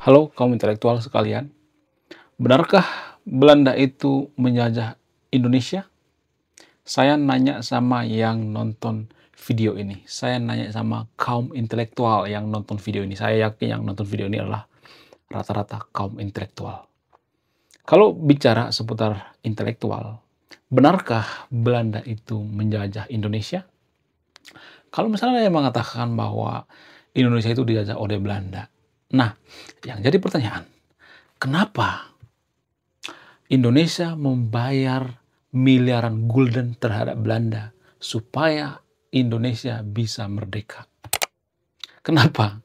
Halo kaum intelektual sekalian, benarkah Belanda itu menjajah Indonesia? Saya nanya sama yang nonton video ini. Saya nanya sama kaum intelektual yang nonton video ini. Saya yakin yang nonton video ini adalah rata-rata kaum intelektual. Kalau bicara seputar intelektual, benarkah Belanda itu menjajah Indonesia? Kalau misalnya yang mengatakan bahwa Indonesia itu dijajah oleh Belanda. Nah, yang jadi pertanyaan, kenapa Indonesia membayar miliaran gulden terhadap Belanda supaya Indonesia bisa merdeka? Kenapa?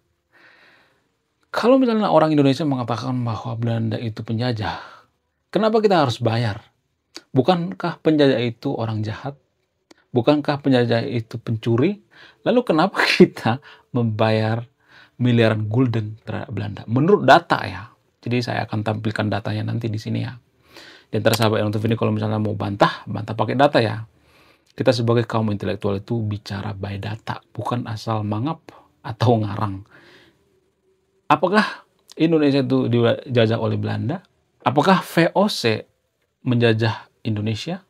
Kalau misalnya orang Indonesia mengatakan bahwa Belanda itu penjajah, kenapa kita harus bayar? Bukankah penjajah itu orang jahat? Bukankah penjajah itu pencuri? Lalu kenapa kita membayar miliaran gulden terhadap Belanda? Menurut data ya. Jadi saya akan tampilkan datanya nanti di sini ya. Di antara sahabat yang nonton video kalau misalnya mau bantah pakai data ya. Kita sebagai kaum intelektual itu bicara by data, bukan asal mangap atau ngarang. Apakah Indonesia itu dijajah oleh Belanda? Apakah VOC menjajah Indonesia?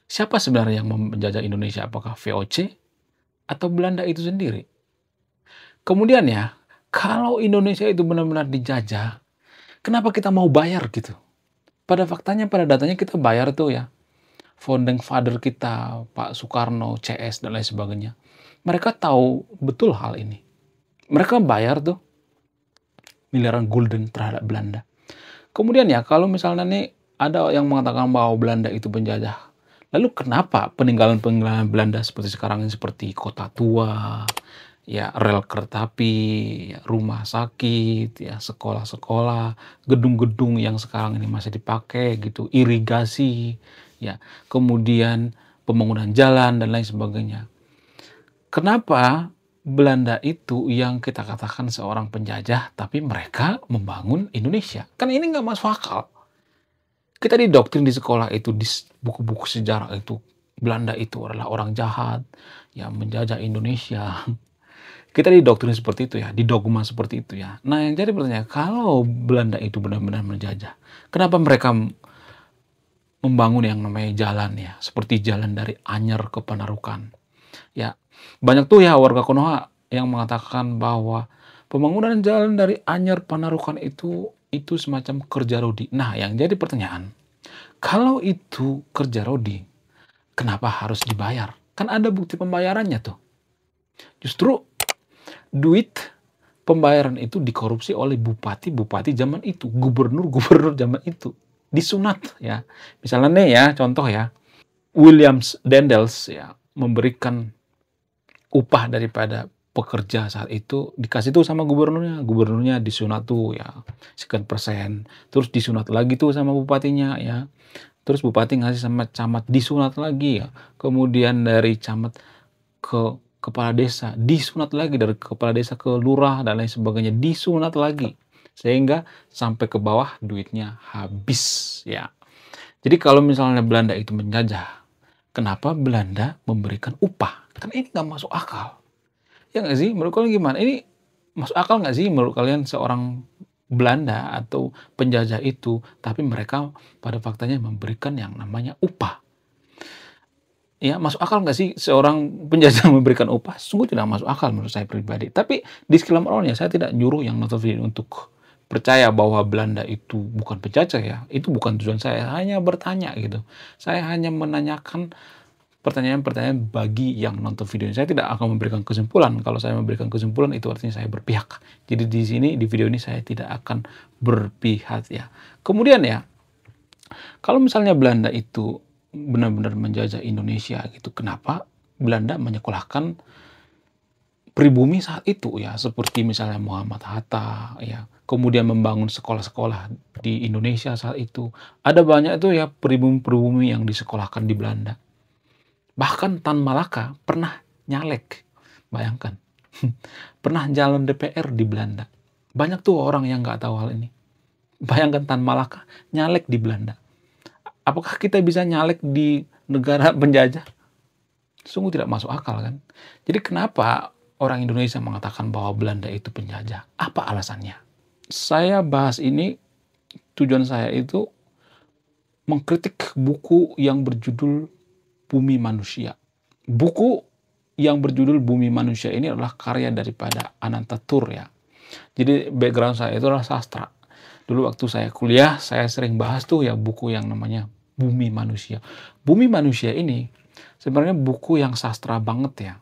Siapa sebenarnya yang menjajah Indonesia? Apakah VOC atau Belanda itu sendiri? Kemudian ya, kalau Indonesia itu benar-benar dijajah, kenapa kita mau bayar gitu? Pada faktanya, pada datanya kita bayar tuh ya. Founding father kita, Pak Soekarno, CS, dan lain sebagainya. Mereka tahu betul hal ini. Mereka bayar tuh miliaran gulden terhadap Belanda. Kemudian ya, kalau misalnya nih ada yang mengatakan bahwa Belanda itu penjajah, lalu kenapa peninggalan-peninggalan Belanda seperti sekarang ini, seperti kota tua, ya rel kereta api, ya, rumah sakit, ya sekolah-sekolah, gedung-gedung yang sekarang ini masih dipakai gitu, irigasi, ya kemudian pembangunan jalan dan lain sebagainya. Kenapa Belanda itu yang kita katakan seorang penjajah, tapi mereka membangun Indonesia? Kan ini nggak masuk akal. Kita didoktrin di sekolah itu, di buku-buku sejarah itu, Belanda itu adalah orang jahat yang menjajah Indonesia. Kita didoktrin seperti itu ya, didogma seperti itu ya. Nah yang jadi pertanyaan, kalau Belanda itu benar-benar menjajah, kenapa mereka membangun yang namanya jalan ya, seperti jalan dari Anyer ke Panarukan? Ya, banyak tuh ya warga Konoha yang mengatakan bahwa pembangunan jalan dari Anyer Panarukan itu semacam kerja rodi. Nah, yang jadi pertanyaan, kalau itu kerja rodi, kenapa harus dibayar? Kan ada bukti pembayarannya tuh. Justru duit pembayaran itu dikorupsi oleh bupati-bupati zaman itu, gubernur-gubernur zaman itu. Disunat ya. Misalnya nih ya, contoh ya, Williams Dendels ya memberikan upah daripada pekerja saat itu, dikasih tuh sama gubernurnya disunat tuh ya sekian persen, terus disunat lagi tuh sama bupatinya ya, terus bupati ngasih sama camat disunat lagi ya, kemudian dari camat ke kepala desa disunat lagi, dari kepala desa ke lurah dan lain sebagainya disunat lagi, sehingga sampai ke bawah duitnya habis ya. Jadi kalau misalnya Belanda itu menjajah, kenapa Belanda memberikan upah? Kan ini nggak masuk akal. Ya nggak sih? Menurut kalian gimana? Ini masuk akal nggak sih menurut kalian seorang Belanda atau penjajah itu, tapi mereka pada faktanya memberikan yang namanya upah? Ya, masuk akal nggak sih seorang penjajah memberikan upah? Sungguh tidak masuk akal menurut saya pribadi. Tapi disclaimer awalnya, saya tidak nyuruh yang nonton video untuk percaya bahwa Belanda itu bukan penjajah ya. Itu bukan tujuan saya. Hanya bertanya gitu. Saya hanya menanyakan pertanyaan-pertanyaan bagi yang nonton video ini. Saya tidak akan memberikan kesimpulan. Kalau saya memberikan kesimpulan itu artinya saya berpihak. Jadi di sini, di video ini saya tidak akan berpihak ya. Kemudian ya, kalau misalnya Belanda itu benar-benar menjajah Indonesia gitu, kenapa Belanda menyekolahkan pribumi saat itu ya, seperti misalnya Muhammad Hatta ya, kemudian membangun sekolah-sekolah di Indonesia saat itu. Ada banyak itu ya pribumi-pribumi yang disekolahkan di Belanda. Bahkan Tan Malaka pernah nyalek, bayangkan. Pernah jalan DPR di Belanda. Banyak tuh orang yang nggak tahu hal ini. Bayangkan Tan Malaka nyalek di Belanda. Apakah kita bisa nyalek di negara penjajah? Sungguh tidak masuk akal kan. Jadi kenapa orang Indonesia mengatakan bahwa Belanda itu penjajah? Apa alasannya? Saya bahas ini, tujuan saya itu mengkritik buku yang berjudul Bumi Manusia. Buku yang berjudul Bumi Manusia ini adalah karya daripada Anantatur ya. Jadi background saya itu adalah sastra. Dulu waktu saya kuliah, saya sering bahas tuh ya buku yang namanya Bumi Manusia. Bumi Manusia ini sebenarnya buku yang sastra banget ya.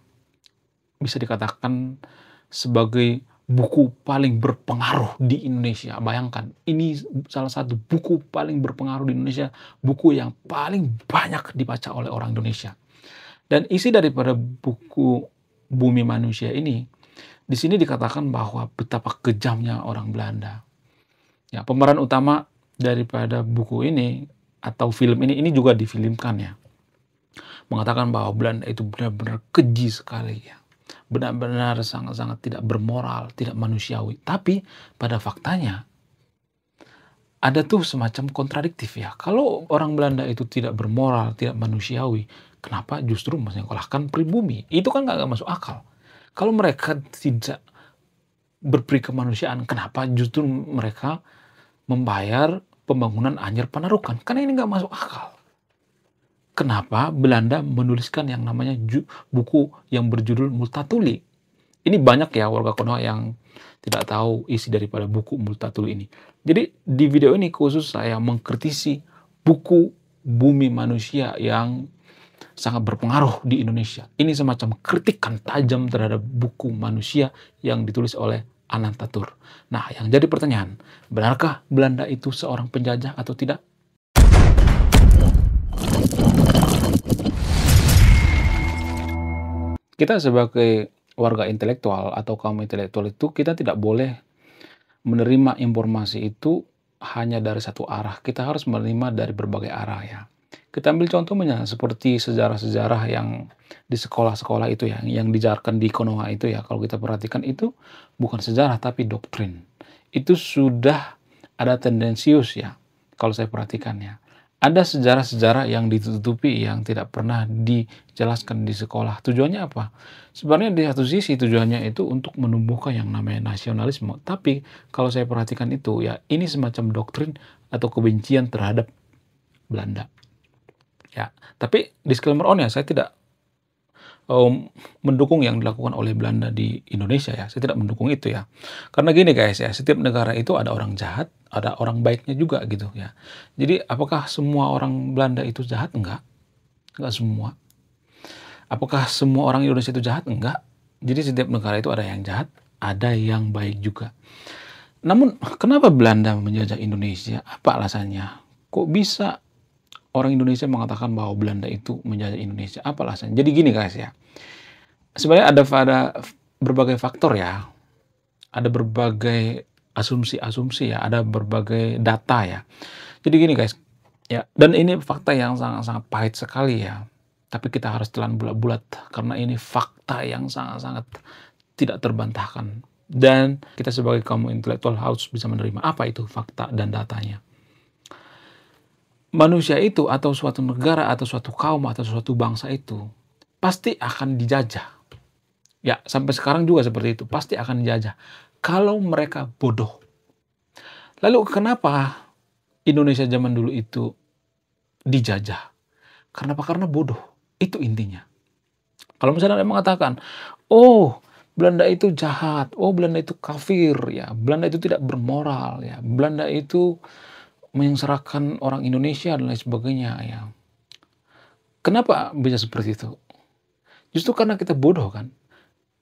Bisa dikatakan sebagai buku paling berpengaruh di Indonesia. Bayangkan, ini salah satu buku paling berpengaruh di Indonesia, buku yang paling banyak dibaca oleh orang Indonesia. Dan isi daripada buku Bumi Manusia ini, di sini dikatakan bahwa betapa kejamnya orang Belanda. Ya, pemeran utama daripada buku ini atau film ini juga difilmkan ya. Mengatakan bahwa Belanda itu benar-benar keji sekali ya. Benar-benar sangat-sangat tidak bermoral, tidak manusiawi. Tapi pada faktanya ada tuh semacam kontradiktif ya. Kalau orang Belanda itu tidak bermoral, tidak manusiawi, kenapa justru menyekolahkan pribumi? Itu kan nggak masuk akal. Kalau mereka tidak berperi kemanusiaan, kenapa justru mereka membayar pembangunan Anyer Panarukan? Karena ini nggak masuk akal. Kenapa Belanda menuliskan yang namanya buku yang berjudul Multatuli? Ini banyak ya warga Konoha yang tidak tahu isi daripada buku Multatuli ini. Jadi di video ini khusus saya mengkritisi buku Bumi Manusia yang sangat berpengaruh di Indonesia. Ini semacam kritikan tajam terhadap buku manusia yang ditulis oleh Anantatur. Nah, yang jadi pertanyaan, benarkah Belanda itu seorang penjajah atau tidak? Kita sebagai warga intelektual atau kaum intelektual itu kita tidak boleh menerima informasi itu hanya dari satu arah. Kita harus menerima dari berbagai arah ya. Kita ambil contohnya seperti sejarah-sejarah yang di sekolah-sekolah itu ya, yang diajarkan di Konoha itu ya. Kalau kita perhatikan itu bukan sejarah tapi doktrin. Itu sudah ada tendensius ya, kalau saya perhatikan ya. Ada sejarah-sejarah yang ditutupi yang tidak pernah dijelaskan di sekolah. Tujuannya apa? Sebenarnya di satu sisi tujuannya itu untuk menumbuhkan yang namanya nasionalisme. Tapi kalau saya perhatikan itu ya, ini semacam doktrin atau kebencian terhadap Belanda. Ya, tapi disclaimer on ya, saya tidak mendukung yang dilakukan oleh Belanda di Indonesia ya. Saya tidak mendukung itu ya. Karena gini guys ya, setiap negara itu ada orang jahat, ada orang baiknya juga gitu ya. Jadi apakah semua orang Belanda itu jahat? Enggak. Enggak semua. Apakah semua orang Indonesia itu jahat? Enggak. Jadi setiap negara itu ada yang jahat, ada yang baik juga. Namun kenapa Belanda menjajah Indonesia? Apa alasannya? Kok bisa orang Indonesia mengatakan bahwa Belanda itu menjajah Indonesia? Apa alasannya? Jadi gini guys ya. Sebenarnya ada berbagai faktor ya. Ada berbagai asumsi-asumsi ya, ada berbagai data ya. Jadi gini guys, ya, dan ini fakta yang sangat-sangat pahit sekali ya. Tapi kita harus telan bulat-bulat karena ini fakta yang sangat-sangat tidak terbantahkan. Dan kita sebagai kaum intelektual harus bisa menerima apa itu fakta dan datanya. Manusia itu atau suatu negara atau suatu kaum atau suatu bangsa itu pasti akan dijajah. Ya, sampai sekarang juga seperti itu, pasti akan dijajah kalau mereka bodoh. Lalu kenapa Indonesia zaman dulu itu dijajah? Kenapa? Karena bodoh. Itu intinya. Kalau misalnya ada yang mengatakan, oh Belanda itu jahat, oh Belanda itu kafir, ya Belanda itu tidak bermoral, ya Belanda itu menyengsarakan orang Indonesia dan lain sebagainya ya. Kenapa bisa seperti itu? Justru karena kita bodoh kan.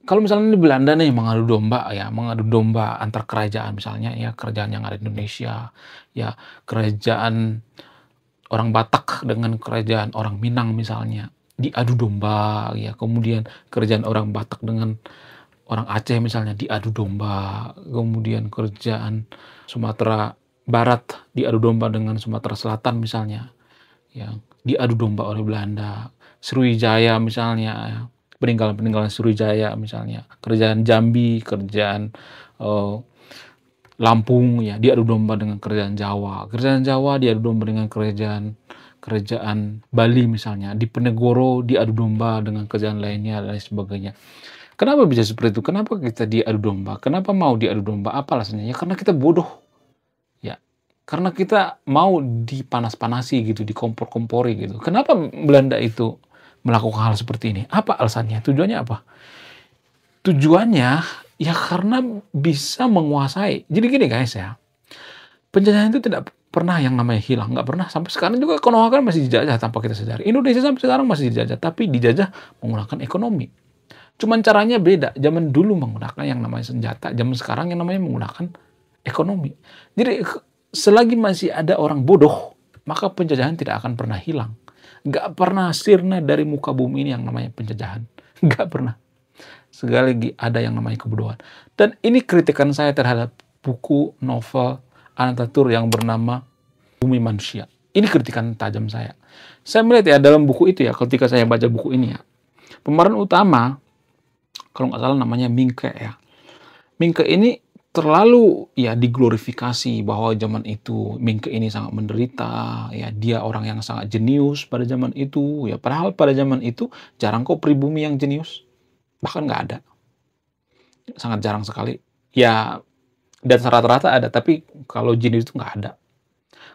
Kalau misalnya di Belanda nih mengadu domba antar kerajaan misalnya ya, kerajaan yang ada di Indonesia, ya kerajaan orang Batak dengan kerajaan orang Minang misalnya, diadu domba ya, kemudian kerajaan orang Batak dengan orang Aceh misalnya diadu domba, kemudian kerajaan Sumatera Barat diadu domba dengan Sumatera Selatan misalnya, yang diadu domba oleh Belanda. Sriwijaya misalnya, ya, peninggalan-peninggalan Sriwijaya misalnya, kerajaan Jambi, kerajaan Lampung ya diadu domba dengan kerajaan Jawa diadu domba dengan kerajaan Bali misalnya, Diponegoro diadu domba dengan kerajaan lainnya dan lain sebagainya. Kenapa bisa seperti itu? Kenapa kita diadu domba? Kenapa mau diadu domba? Apa alasannya? Ya karena kita bodoh. Ya, karena kita mau dipanas-panasi gitu, dikompor-kompori gitu. Kenapa Belanda itu melakukan hal seperti ini? Apa alasannya? Tujuannya apa? Tujuannya ya karena bisa menguasai. Jadi gini guys ya, penjajahan itu tidak pernah yang namanya hilang, nggak pernah. Sampai sekarang juga Konoha kan masih dijajah tanpa kita sadari. Indonesia sampai sekarang masih dijajah, tapi dijajah menggunakan ekonomi. Cuman caranya beda. Zaman dulu menggunakan yang namanya senjata, zaman sekarang yang namanya menggunakan ekonomi. Jadi selagi masih ada orang bodoh, maka penjajahan tidak akan pernah hilang. Nggak pernah sirna dari muka bumi ini yang namanya penjajahan. Nggak pernah. Sekali lagi ada yang namanya kebodohan. Dan ini kritikan saya terhadap buku novel Anantatur yang bernama Bumi Manusia. Ini kritikan tajam saya. Saya melihat ya dalam buku itu ya, ketika saya baca buku ini ya, pemeran utama, kalau nggak salah namanya Mingke ya. Mingke ini terlalu ya diglorifikasi bahwa zaman itu Mingke ini sangat menderita, ya dia orang yang sangat jenius pada zaman itu, ya padahal pada zaman itu jarang kok pribumi yang jenius, bahkan nggak ada, sangat jarang sekali. Ya dan rata-rata ada, tapi kalau jenius itu nggak ada.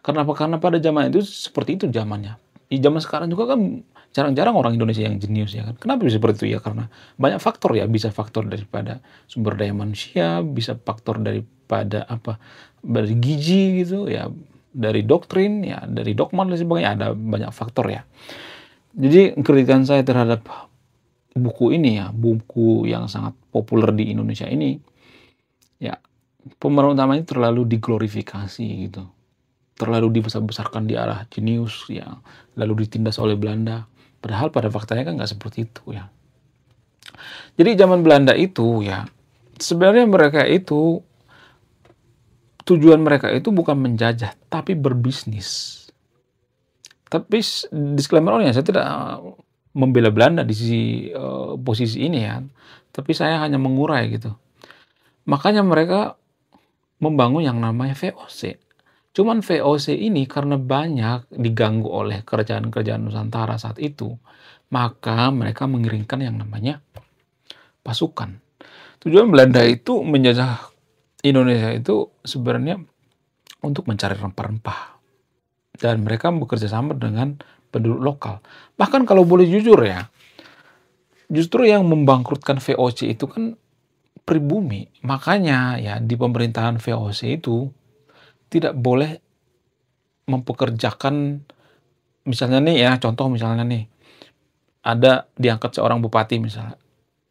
Kenapa? Karena pada zaman itu seperti itu zamannya. Di zaman sekarang juga kan jarang-jarang orang Indonesia yang jenius ya kan. Kenapa bisa seperti itu ya? Karena banyak faktor ya. Bisa faktor daripada sumber daya manusia, bisa faktor daripada apa? Dari gizi gitu ya, dari doktrin ya, dari dogma dan sebagainya. Ada banyak faktor ya. Jadi kritikan saya terhadap buku ini ya, buku yang sangat populer di Indonesia ini, ya pemeran utamanya terlalu diglorifikasi gitu. Terlalu dibesar-besarkan di arah jenius ya, lalu ditindas oleh Belanda. Padahal pada faktanya kan nggak seperti itu ya. Jadi zaman Belanda itu ya, sebenarnya mereka itu, tujuan mereka itu bukan menjajah, tapi berbisnis. Tapi disclaimer saya tidak membela Belanda di sisi posisi ini ya, tapi saya hanya mengurai gitu. Makanya mereka membangun yang namanya VOC. Cuman VOC ini karena banyak diganggu oleh kerajaan-kerajaan Nusantara saat itu, maka mereka mengirimkan yang namanya pasukan. Tujuan Belanda itu menjajah Indonesia itu sebenarnya untuk mencari rempah-rempah. Dan mereka bekerja sama dengan penduduk lokal. Bahkan kalau boleh jujur ya, justru yang membangkrutkan VOC itu kan pribumi. Makanya ya di pemerintahan VOC itu tidak boleh mempekerjakan, misalnya nih ya, contoh misalnya nih, ada diangkat seorang bupati misalnya.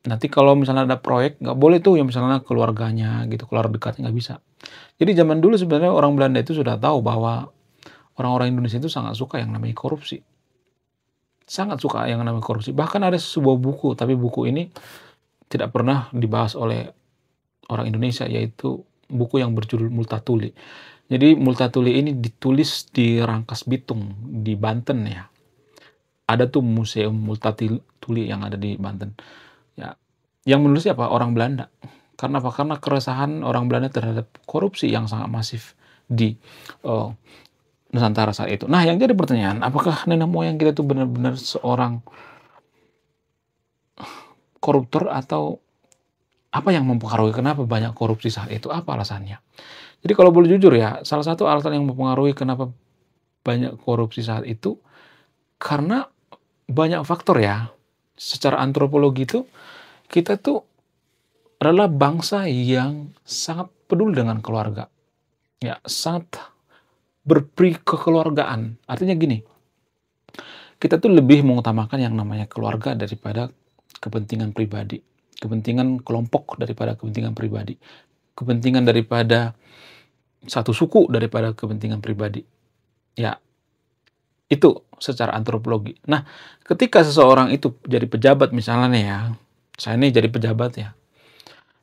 Nanti kalau misalnya ada proyek, nggak boleh tuh yang misalnya keluarganya gitu, keluarga dekatnya nggak bisa. Jadi zaman dulu sebenarnya orang Belanda itu sudah tahu bahwa orang-orang Indonesia itu sangat suka yang namanya korupsi. Sangat suka yang namanya korupsi. Bahkan ada sebuah buku, tapi buku ini tidak pernah dibahas oleh orang Indonesia, yaitu buku yang berjudul Multatuli. Jadi Multatuli ini ditulis di Rangkas Bitung di Banten ya. Ada tuh museum Multatuli yang ada di Banten. Ya, yang menulis siapa? Orang Belanda. Karena apa? Karena keresahan orang Belanda terhadap korupsi yang sangat masif di Nusantara saat itu. Nah, yang jadi pertanyaan, apakah nenek moyang kita itu benar-benar seorang koruptor atau apa yang mempengaruhi kenapa banyak korupsi saat itu? Apa alasannya? Jadi kalau boleh jujur ya, salah satu alasan yang mempengaruhi kenapa banyak korupsi saat itu, karena banyak faktor ya. Secara antropologi itu, kita tuh adalah bangsa yang sangat peduli dengan keluarga. Ya, sangat berperi kekeluargaan. Artinya gini, kita tuh lebih mengutamakan yang namanya keluarga daripada kepentingan pribadi. Kepentingan kelompok daripada kepentingan pribadi. Kepentingan daripada satu suku daripada kepentingan pribadi. Ya, itu secara antropologi. Nah, ketika seseorang itu jadi pejabat misalnya nih ya, saya ini jadi pejabat ya.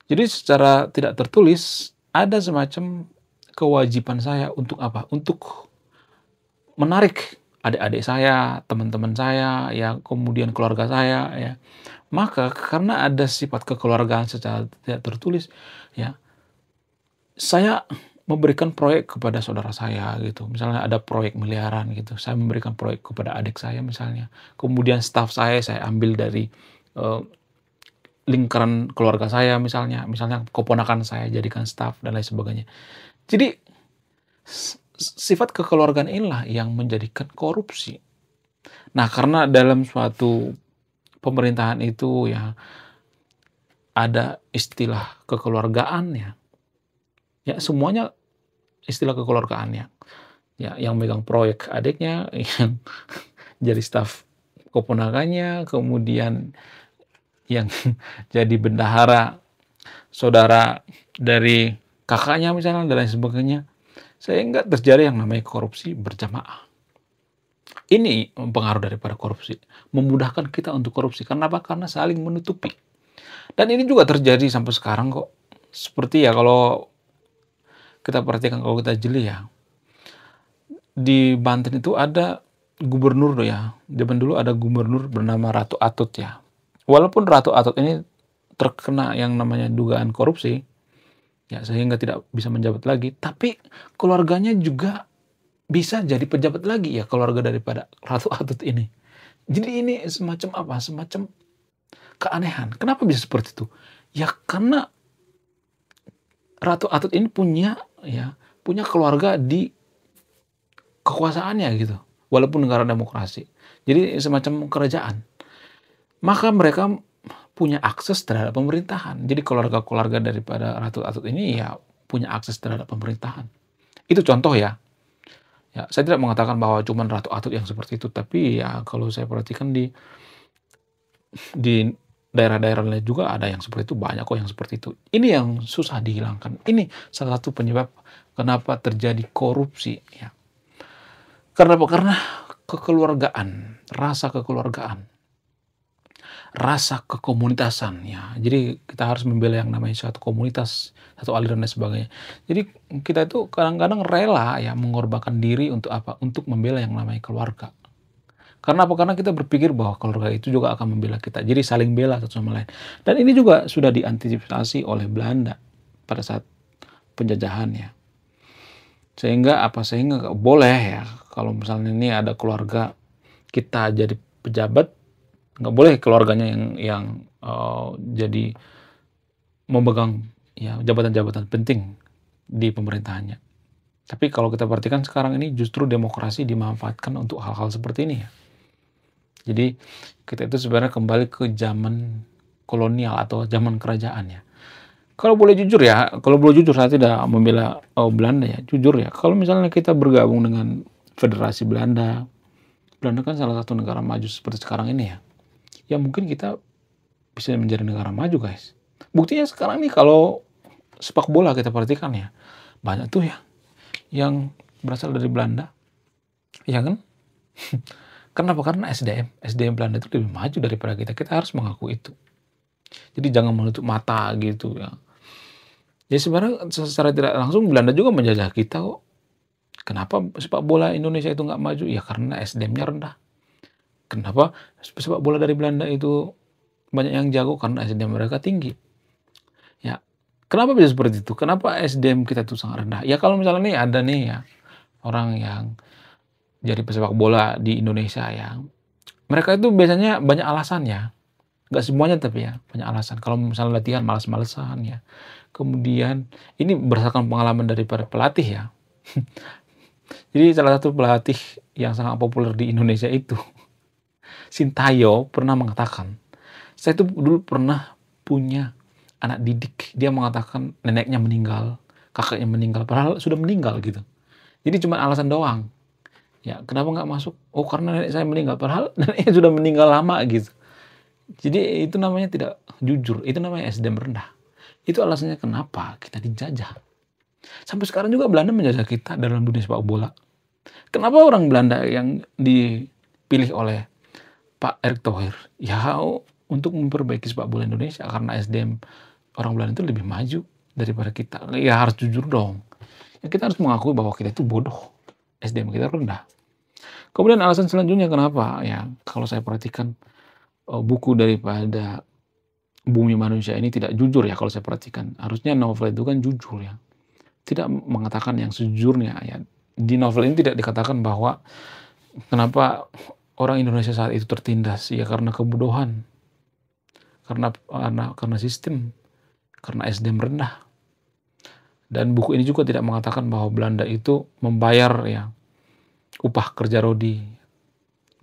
Jadi secara tidak tertulis ada semacam kewajiban saya untuk apa? Untuk menarik adik-adik saya, teman-teman saya, ya kemudian keluarga saya ya. Maka karena ada sifat kekeluargaan secara tidak tertulis ya, saya memberikan proyek kepada saudara saya gitu. Misalnya ada proyek miliaran gitu, saya memberikan proyek kepada adik saya misalnya. Kemudian staf saya ambil dari lingkaran keluarga saya misalnya keponakan saya jadikan staf dan lain sebagainya. Jadi sifat kekeluargaan inilah yang menjadikan korupsi. Nah, karena dalam suatu pemerintahan itu ya ada istilah kekeluargaan ya. Ya semuanya istilah kekeluargaan ya. Ya yang megang proyek adiknya, yang jadi staf keponakannya, kemudian yang jadi bendahara saudara dari kakaknya misalnya dan lain sebagainya. Sehingga terjadi yang namanya korupsi berjamaah. Ini pengaruh daripada korupsi. Memudahkan kita untuk korupsi. Kenapa? Karena saling menutupi. Dan ini juga terjadi sampai sekarang kok. Seperti ya kalau kita perhatikan, kalau kita jeli ya. Di Banten itu ada gubernur ya. Zaman dulu ada gubernur bernama Ratu Atut ya. Walaupun Ratu Atut ini terkena yang namanya dugaan korupsi, ya sehingga tidak bisa menjabat lagi, tapi keluarganya juga bisa jadi pejabat lagi ya, keluarga daripada Ratu Atut ini. Jadi ini semacam apa? Semacam keanehan. Kenapa bisa seperti itu? Ya karena Ratu Atut ini punya keluarga di kekuasaannya gitu. Walaupun negara demokrasi. Jadi semacam kerajaan. Maka mereka punya akses terhadap pemerintahan. Jadi keluarga-keluarga daripada Ratu Atut ini ya punya akses terhadap pemerintahan. Itu contoh ya. Ya, saya tidak mengatakan bahwa cuma Ratu Atut yang seperti itu, tapi ya kalau saya perhatikan di daerah-daerah lain juga ada yang seperti itu, banyak kok yang seperti itu. Ini yang susah dihilangkan. Ini salah satu penyebab kenapa terjadi korupsi ya. Karena apa? Karena kekeluargaan, rasa kekeluargaan, rasa kekomunitasan ya. Jadi kita harus membela yang namanya suatu komunitas, satu aliran dan sebagainya. Jadi kita itu kadang-kadang rela ya mengorbankan diri untuk apa? Untuk membela yang namanya keluarga. Karena apa? Karena kita berpikir bahwa keluarga itu juga akan membela kita. Jadi saling bela satu sama lain. Dan ini juga sudah diantisipasi oleh Belanda pada saat penjajahan ya. Sehingga apa? Sehingga nggak boleh ya kalau misalnya ini ada keluarga kita jadi pejabat, nggak boleh keluarganya yang jadi memegang ya jabatan-jabatan penting di pemerintahannya. Tapi kalau kita perhatikan sekarang ini justru demokrasi dimanfaatkan untuk hal-hal seperti ini ya. Jadi kita itu sebenarnya kembali ke zaman kolonial atau zaman kerajaan ya. Kalau boleh jujur saya tidak membela Belanda ya, jujur ya. Kalau misalnya kita bergabung dengan Federasi Belanda, Belanda kan salah satu negara maju seperti sekarang ini ya. Ya mungkin kita bisa menjadi negara maju guys. Buktinya sekarang nih kalau sepak bola kita perhatikan ya, banyak tuh ya yang berasal dari Belanda, ya kan? Kenapa? Karena SDM Belanda itu lebih maju daripada kita. Kita harus mengakui itu. Jadi jangan menutup mata gitu ya. Ya sebenarnya secara tidak langsung Belanda juga menjajah kita kok. Kenapa sepak bola Indonesia itu nggak maju? Ya karena SDM-nya rendah. Kenapa sepak bola dari Belanda itu banyak yang jago? Karena SDM mereka tinggi. Ya, kenapa bisa seperti itu? Kenapa SDM kita itu sangat rendah? Ya kalau misalnya nih ada nih ya orang yang jadi pesepak bola di Indonesia ya, mereka itu biasanya banyak alasan ya. Nggak semuanya tapi ya banyak alasan. Kalau misalnya latihan malas-malesan ya. Kemudian ini berdasarkan pengalaman daripada pelatih ya. Jadi salah satu pelatih yang sangat populer di Indonesia itu, Sintayong pernah mengatakan, saya itu dulu pernah punya anak didik. Dia mengatakan neneknya meninggal, kakaknya meninggal, padahal sudah meninggal gitu. Jadi cuma alasan doang. Ya, kenapa nggak masuk? Oh, karena nenek saya meninggal, padahal neneknya sudah meninggal lama gitu. Jadi itu namanya tidak jujur, itu namanya SDM rendah. Itu alasannya kenapa kita dijajah. Sampai sekarang juga Belanda menjajah kita dalam dunia sepak bola. Kenapa orang Belanda yang dipilih oleh Pak Erick Thohir? Ya untuk memperbaiki sepak bola Indonesia karena SDM orang Belanda itu lebih maju daripada kita. Ya harus jujur dong. Ya, kita harus mengakui bahwa kita itu bodoh. SDM kita rendah. Kemudian alasan selanjutnya kenapa? Ya kalau saya perhatikan buku daripada Bumi Manusia ini tidak jujur ya kalau saya perhatikan. Harusnya novel itu kan jujur ya. Tidak mengatakan yang sejujurnya ya. Di novel ini tidak dikatakan bahwa kenapa orang Indonesia saat itu tertindas ya karena kebodohan. karena sistem, karena SDM rendah. Dan buku ini juga tidak mengatakan bahwa Belanda itu membayar ya upah kerja rodi.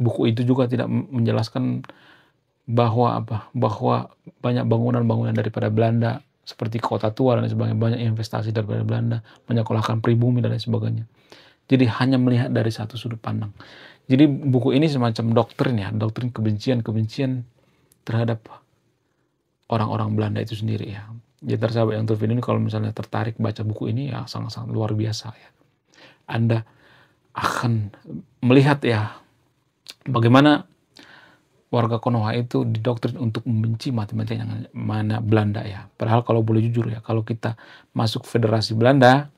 Buku itu juga tidak menjelaskan bahwa banyak bangunan-bangunan daripada Belanda seperti kota tua dan sebagainya, banyak investasi daripada Belanda, menyekolahkan pribumi dan lain sebagainya. Jadi hanya melihat dari satu sudut pandang. Jadi buku ini semacam doktrin ya, doktrin kebencian terhadap orang-orang Belanda itu sendiri ya. Jadi tersahabat yang tervin ini kalau misalnya tertarik baca buku ini ya sangat-sangat luar biasa ya. Anda akan melihat ya bagaimana warga Konoha itu didoktrin untuk membenci mati-matian yang mana Belanda ya. Padahal kalau boleh jujur ya, kalau kita masuk Federasi Belanda,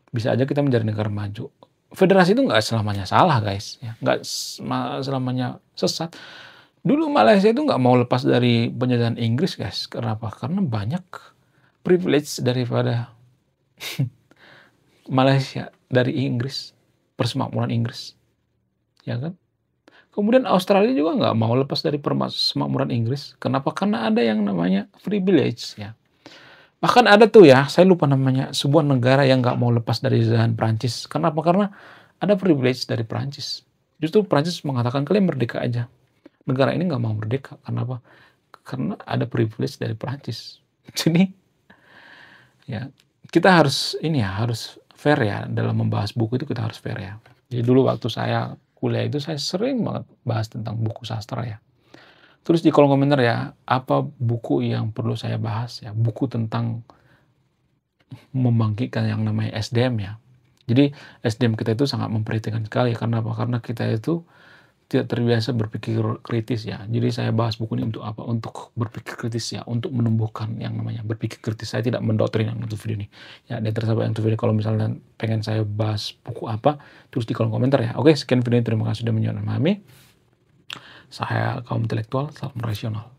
bisa aja kita menjadi negara maju. Federasi itu nggak selamanya salah guys, ya. Nggak selamanya sesat. Dulu Malaysia itu nggak mau lepas dari penjajahan Inggris guys. Kenapa? Karena banyak privilege daripada Malaysia dari Inggris, persemakmuran Inggris, ya kan? Kemudian Australia juga nggak mau lepas dari persemakmuran Inggris. Kenapa? Karena ada yang namanya privilege ya. Bahkan ada tuh ya, saya lupa namanya, sebuah negara yang nggak mau lepas dari jajahan Prancis. Kenapa? Karena ada privilege dari Prancis. Justru Prancis mengatakan kalian merdeka aja. Negara ini nggak mau merdeka. Kenapa? Karena ada privilege dari Prancis. Jadi ya kita harus harus fair ya dalam membahas buku itu, kita harus fair ya. Jadi dulu waktu saya kuliah itu saya sering banget bahas tentang buku sastra ya. Tulis di kolom komentar ya, apa buku yang perlu saya bahas ya, buku tentang membangkitkan yang namanya SDM ya. Jadi SDM kita itu sangat memperhatikan sekali, karena apa? Karena kita itu tidak terbiasa berpikir kritis ya. Jadi saya bahas buku ini untuk apa? Untuk berpikir kritis ya, untuk menumbuhkan yang namanya berpikir kritis. Saya tidak mendoktrin yang untuk video ini. Ya, dan tersahabat yang untuk video, kalau misalnya pengen saya bahas buku apa, tulis di kolom komentar ya. Oke, sekian video ini, terima kasih sudah menonton. Saya kaum intelektual, salam rasional.